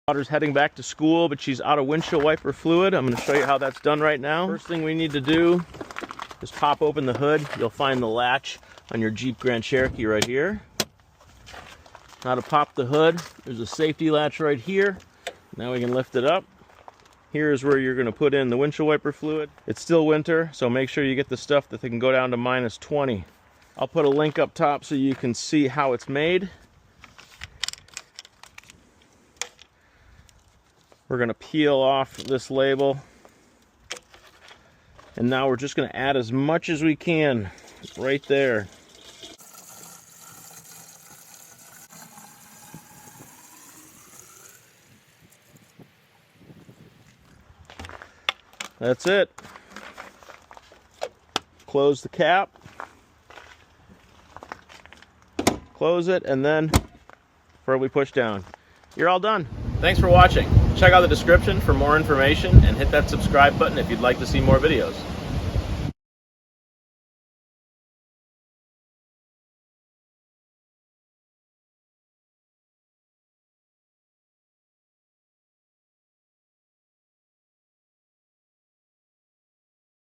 Daughter's heading back to school, but she's out of windshield wiper fluid. I'm going to show you how that's done right now. First thing we need to do is pop open the hood. You'll find the latch on your Jeep Grand Cherokee right here. Now to pop the hood, there's a safety latch right here. Now we can lift it up. Here's where you're going to put in the windshield wiper fluid. It's still winter, so make sure you get the stuff that can go down to -20. I'll put a link up top so you can see how it's made. We're going to peel off this label. And now we're just going to add as much as we can right there. That's it. Close the cap. Close it, and then firmly push down. You're all done. Thanks for watching. Check out the description for more information and hit that subscribe button if you'd like to see more videos.